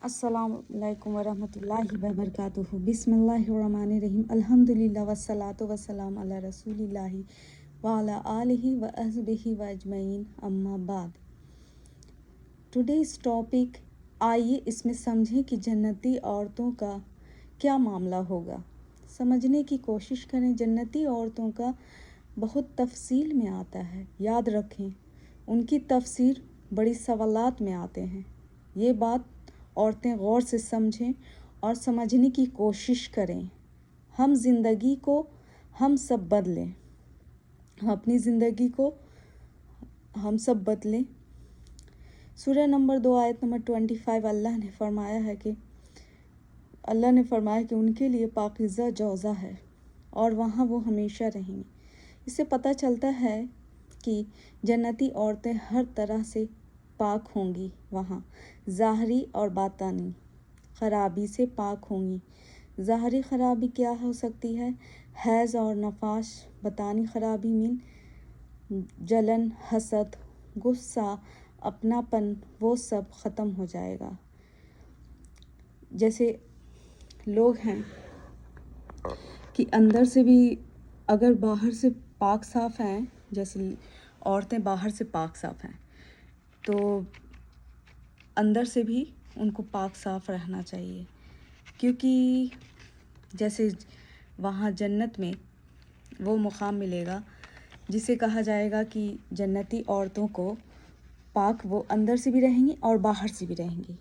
السلام علیکم ورحمۃ اللہ وبرکاتہ۔ بسم اللہ الرحمن الرحیم۔ الحمدللہ والصلاۃ والسلام علی رسول اللہ وعلی آلہ وصحبہ اجمعین، اما بعد۔ ٹوڈیز ٹاپک، آئیے اس میں سمجھیں کہ جنتی عورتوں کا کیا معاملہ ہوگا۔ سمجھنے کی کوشش کریں۔ جنتی عورتوں کا بہت تفصیل میں آتا ہے، یاد رکھیں ان کی تفسیر بڑی سوالات میں آتے ہیں۔ یہ بات عورتیں غور سے سمجھیں اور سمجھنے کی کوشش کریں۔ ہم زندگی کو ہم سب بدلیں، اپنی زندگی کو ہم سب بدلیں۔ سورہ نمبر 2 آیت نمبر 25 اللہ نے فرمایا کہ ان کے لیے پاکیزہ جوزہ ہے اور وہاں وہ ہمیشہ رہیں گے۔ اس سے پتہ چلتا ہے کہ جنتی عورتیں ہر طرح سے پاک ہوں گی، وہاں ظاہری اور باطنی خرابی سے پاک ہوں گی۔ ظاہری خرابی کیا ہو سکتی ہے؟ حیض اور نفاس۔ باطنی خرابی میں جلن، حسد، غصہ، اپناپن، وہ سب ختم ہو جائے گا۔ جیسے لوگ ہیں کہ اندر سے بھی اگر باہر سے پاک صاف ہیں، جیسے عورتیں باہر سے پاک صاف ہیں تو اندر سے بھی ان کو پاک صاف رہنا چاہیے، کیونکہ جیسے وہاں جنت میں وہ مقام ملے گا جسے کہا جائے گا کہ جنتی عورتوں کو پاک وہ اندر سے بھی رہیں گی اور باہر سے بھی رہیں گی۔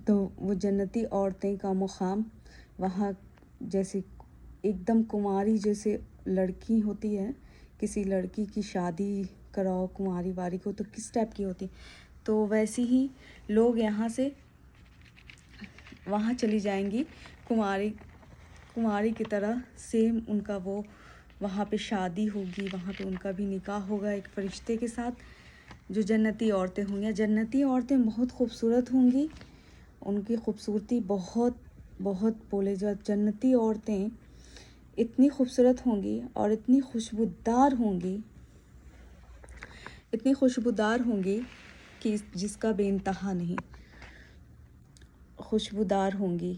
تو وہ جنتی عورتیں کا مقام وہاں جیسے ایک دم کنواری جیسے لڑکی ہوتی ہے، کسی لڑکی کی شادی کراؤ کنواری واری کو تو کس ٹائپ کی ہوتی، تو ویسی ہی لوگ یہاں سے وہاں چلی جائیں گی کنواری کی طرح، سیم ان کا وہ وہاں پہ شادی ہوگی، وہاں پہ ان کا بھی نکاح ہوگا ایک فرشتے کے ساتھ، جو جنتی عورتیں ہوں گی۔ جنتی عورتیں بہت خوبصورت ہوں گی، ان کی خوبصورتی بہت بولے جو جنتی عورتیں اتنی خوبصورت ہوں گی اور اتنی خوشبودار ہوں گی کہ جس کا بے انتہا نہیں، خوشبودار ہوں گی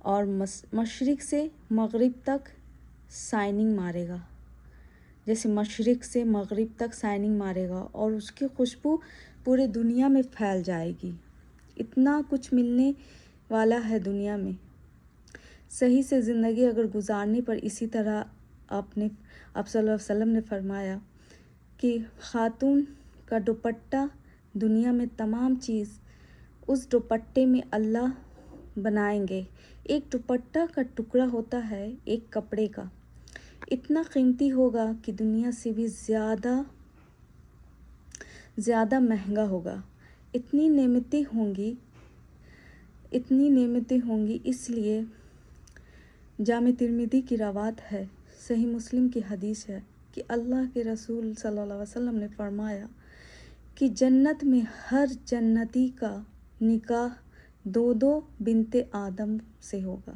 اور مشرق سے مغرب تک شائننگ مارے گا، جیسے مشرق سے مغرب تک شائننگ مارے گا اور اس کی خوشبو پورے دنیا میں پھیل جائے گی۔ اتنا کچھ ملنے والا ہے دنیا میں۔ صحیح سے زندگی اگر گزارنے پر اسی طرح آپ صلی اللہ علیہ وسلم نے فرمایا کہ خاتون کا دوپٹہ دنیا میں تمام چیز اس دوپٹے میں اللہ بنائیں گے۔ ایک دوپٹہ کا ٹکڑا ہوتا ہے ایک کپڑے کا، اتنا قیمتی ہوگا کہ دنیا سے بھی زیادہ مہنگا ہوگا۔ اتنی نعمتیں ہوں گی، اس لیے جامع ترمذی کی روایت ہے، صحیح مسلم کی حدیث ہے کہ اللہ کے رسول صلی اللہ علیہ وسلم نے فرمایا کہ جنت میں ہر جنتی کا نکاح دو بنت آدم سے ہوگا،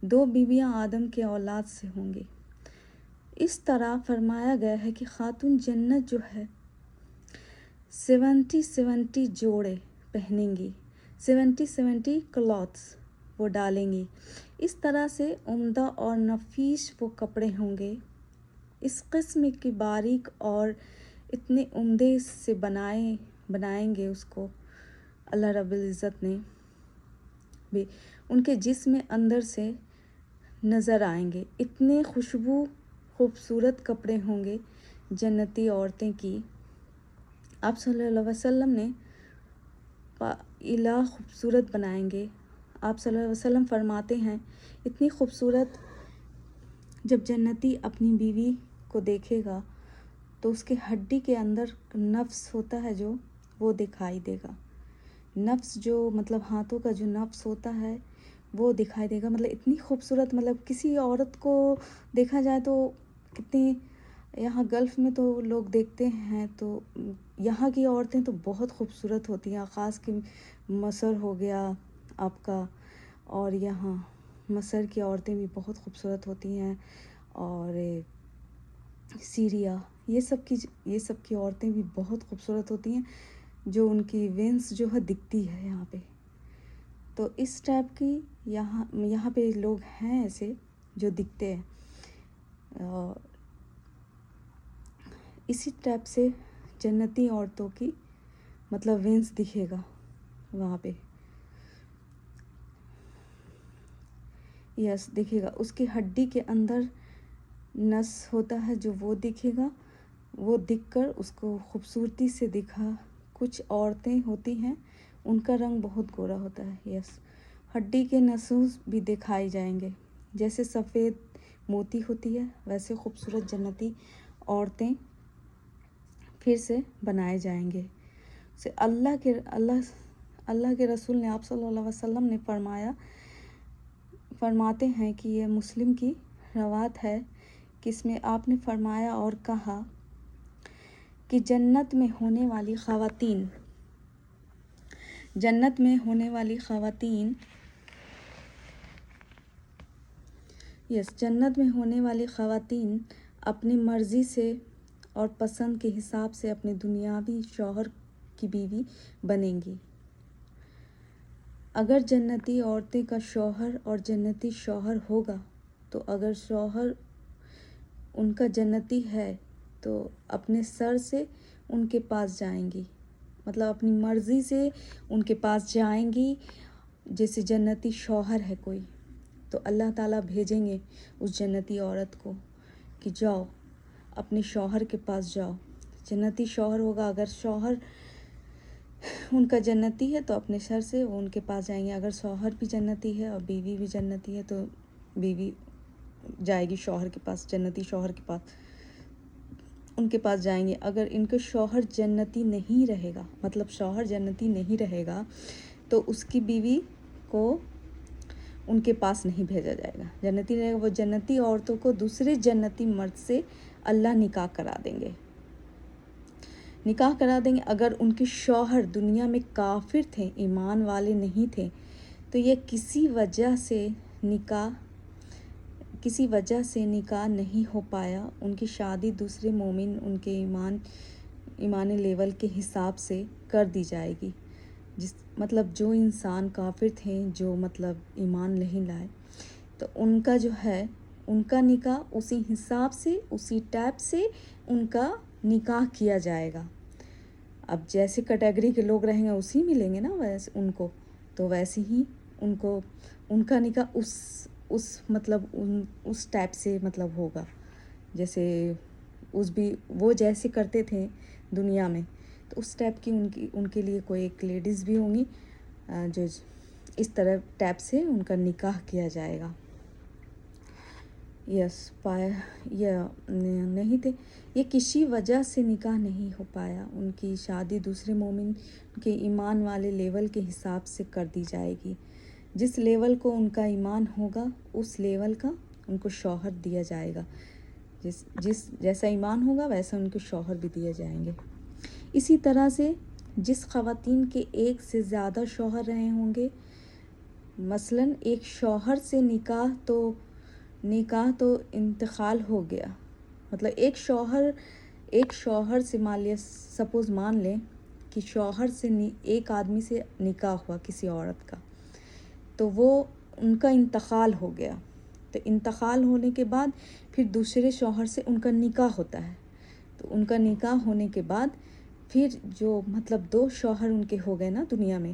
2 بیویاں آدم کے اولاد سے ہوں گی۔ اس طرح فرمایا گیا ہے کہ خاتون جنت جو ہے 70 جوڑے پہنیں گی، 70 کلوتھس وہ ڈالیں گی۔ اس طرح سے عمدہ اور نفیس وہ کپڑے ہوں گے، اس قسم کی باریک اور اتنے عمدے سے بنائیں گے اس کو اللہ رب العزت نے بھی، ان کے جسم اندر سے نظر آئیں گے۔ اتنے خوبصورت کپڑے ہوں گے جنتی عورتیں کی، آپ صلی اللہ علیہ وسلم نے الہ خوبصورت بنائیں گے۔ آپ صلی اللہ علیہ وسلم فرماتے ہیں اتنی خوبصورت، جب جنتی اپنی بیوی کو دیکھے گا تو اس کے ہڈی کے اندر نفس ہوتا ہے جو وہ دکھائی دے گا، نفس جو مطلب ہاتھوں کا جو نفس ہوتا ہے وہ دکھائی دے گا، مطلب اتنی خوبصورت، مطلب کسی عورت کو دیکھا جائے تو کتنی، یہاں گلف میں تو لوگ دیکھتے ہیں تو یہاں کی عورتیں تو بہت خوبصورت ہوتی ہیں، خاص کہ مصر ہو گیا آپ کا، اور یہاں مصر کی عورتیں بھی بہت خوبصورت ہوتی ہیں، اور سیریا، یہ سب کی عورتیں بھی بہت خوبصورت ہوتی ہیں۔ جو ان کی وینس جو ہے دکھتی ہے یہاں پہ. تو اس ٹائپ کی یہاں پہ لوگ ہیں ایسے جو دکھتے ہیں. اسی ٹائپ سے جنتی عورتوں کی مطلب وینس دکھے گا وہاں پہ. یس دیکھے گا اس کی ہڈی کے اندر نس ہوتا ہے جو وہ دکھے گا. وہ دکھ کر اس کو خوبصورتی سے دکھا. کچھ عورتیں ہوتی ہیں ان کا رنگ بہت گورا ہوتا ہے. یس ہڈی کے نسوں بھی دکھائی جائیں گے. جیسے سفید موتی ہوتی ہے ویسے خوبصورت جنتی عورتیں پھر سے بنائے جائیں گے. سے اللہ کے رسول نے آپ صلی اللہ علیہ وسلم نے فرماتے ہیں کہ یہ مسلم کی روایت ہے کہ اس میں آپ نے فرمایا اور کہا کہ جنت میں ہونے والی خواتین اپنی مرضی سے اور پسند کے حساب سے اپنے دنیاوی شوہر کی بیوی بنیں گی. اگر جنتی عورتیں کا شوہر اور جنتی شوہر ہوگا تو اگر شوہر ان کا جنتی ہے تو اپنے سر سے ان کے پاس جائیں گی. مطلب اپنی مرضی سے ان کے پاس جائیں گی. جیسے جنتی شوہر ہے کوئی تو اللہ تعالیٰ بھیجیں گے اس جنتی عورت کو کہ جاؤ اپنے شوہر کے پاس جاؤ. جنتی شوہر ہوگا. اگر شوہر ان کا جنتی ہے تو اپنے سر سے وہ ان کے پاس جائیں گے. اگر شوہر بھی جنتی ہے اور بیوی بھی جنتی ہے تو بیوی جائے گی شوہر کے پاس. جنتی شوہر کے پاس ان کے پاس جائیں گے. اگر ان کا شوہر جنتی نہیں رہے گا مطلب شوہر جنتی نہیں رہے گا تو اس کی بیوی کو ان کے پاس نہیں بھیجا جائے گا. جنتی رہے گا وہ جنتی عورتوں کو دوسرے جنتی مرد سے اللہ نکاح کرا دیں گے. اگر ان کے شوہر دنیا میں کافر تھے ایمان والے نہیں تھے تو یہ کسی وجہ سے نکاح نہیں ہو پایا ان کی شادی دوسرے مومن ان کے ایمان لیول کے حساب سے کر دی جائے گی. مطلب جو انسان کافر تھے جو مطلب ایمان نہیں لائے تو ان کا جو ہے ان کا نکاح اسی حساب سے اسی ٹائپ سے ان کا نکاح کیا جائے گا. اب جیسے کیٹیگری کے لوگ رہیں گے اسی ملیں گے نا ویسے ان کو تو ویسے ہی ان کا نکاح اس ٹائپ سے مطلب ہوگا. جیسے وہ جیسے کرتے تھے دنیا میں تو اس ٹائپ کی ان کے لیے کوئی ایک لیڈیز بھی ہوں گی جو اس طرح ٹائپ سے ان کا نکاح کیا جائے گا. نہیں تھے یہ کسی وجہ سے نکاح نہیں ہو پایا ان کی شادی دوسرے مومن کے ایمان والے لیول کے حساب سے کر دی جائے گی. جس لیول کو ان کا ایمان ہوگا اس لیول کا ان کو شوہر دیا جائے گا. جیسا ایمان ہوگا ویسا ان کو شوہر بھی دیے جائیں گے. اسی طرح سے جس خواتین کے ایک سے زیادہ شوہر رہے ہوں گے مثلاً ایک شوہر سے نکاح تو انتقال ہو گیا. مطلب ایک شوہر سے مان لیں کہ شوہر سے ایک آدمی سے نکاح ہوا کسی عورت کا تو وہ ان کا انتقال ہو گیا. تو انتقال ہونے کے بعد پھر دوسرے شوہر سے ان کا نکاح ہوتا ہے. تو ان کا نکاح ہونے کے بعد پھر جو مطلب 2 شوہر ان کے ہو گئے نا دنیا میں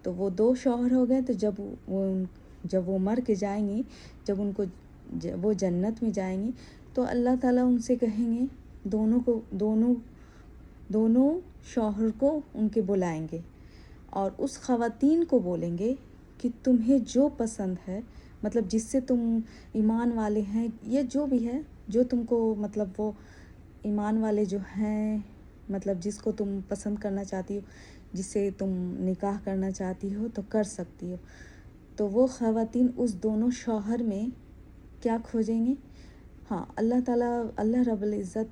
تو وہ 2 شوہر ہو گئے. تو جب وہ مر کے جائیں گی وہ جنت میں جائیں گی تو اللہ تعالیٰ ان سے کہیں گے دونوں شوہر کو ان کے بلائیں گے اور اس خواتین کو بولیں گے کہ تمہیں جو پسند ہے مطلب جس سے تم ایمان والے ہیں یہ جو بھی ہے جو تم کو مطلب وہ ایمان والے جو ہیں مطلب جس کو تم پسند کرنا چاہتی ہو جس سے تم نکاح کرنا چاہتی ہو تو کر سکتی ہو. تو وہ خواتین اس دونوں شوہر میں کیا کھوجیں گے. ہاں اللہ رب العزت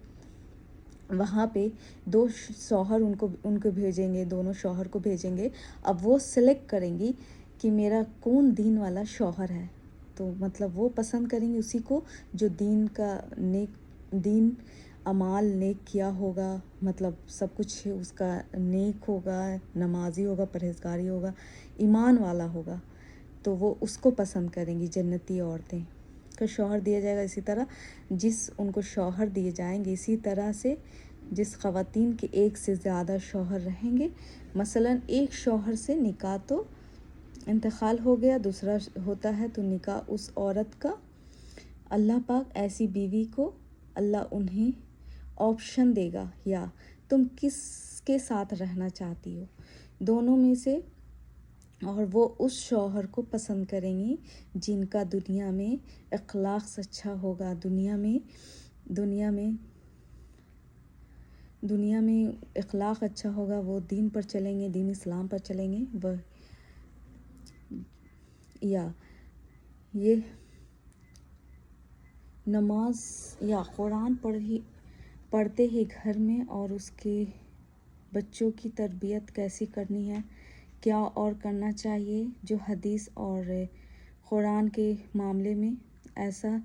وہاں پہ 2 شوہر ان کو بھیجیں گے. دونوں شوہر کو بھیجیں گے. اب وہ سلیکٹ کریں گی کہ میرا کون دین والا شوہر ہے. تو مطلب وہ پسند کریں گے اسی کو جو دین اعمال نیک کیا ہوگا، مطلب سب کچھ اس کا نیک ہوگا، نمازی ہوگا، پرہیزگاری ہوگا، ایمان والا ہوگا، تو وہ اس کو پسند کریں گی جنتی عورتیں کو شوہر دیا جائے گا۔ اسی طرح جس ان کو شوہر دیے جائیں گے، اسی طرح سے جس خواتین کے ایک سے زیادہ شوہر رہیں گے، مثلاً ایک شوہر سے نکاح تو انتقال ہو گیا، دوسرا ہوتا ہے تو نکاح اس عورت کا، اللہ پاک ایسی بیوی کو اللہ انہیں آپشن دے گا، یا تم کس کے ساتھ رہنا چاہتی ہو دونوں میں سے، اور وہ اس شوہر کو پسند کریں گی جن کا دنیا میں اخلاق اچھا ہوگا، دنیا میں اخلاق اچھا ہوگا، وہ دین پر چلیں گے، دین اسلام پر چلیں گے، وہ یا یہ نماز یا قرآن پڑھتے ہی گھر میں، اور اس کے بچوں کی تربیت کیسی کرنی ہے، کیا اور کرنا چاہیے، جو حدیث اور قرآن کے معاملے میں ایسا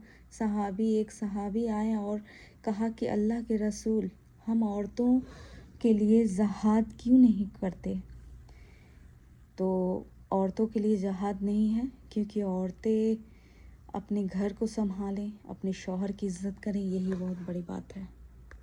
ایک صحابی آئے اور کہا کہ اللہ کے رسول، ہم عورتوں کے لیے جہاد کیوں نہیں کرتے؟ تو عورتوں کے لیے جہاد نہیں ہے، کیونکہ عورتیں اپنے گھر کو سنبھالیں، اپنے شوہر کی عزت کریں، یہی بہت بڑی بات ہے۔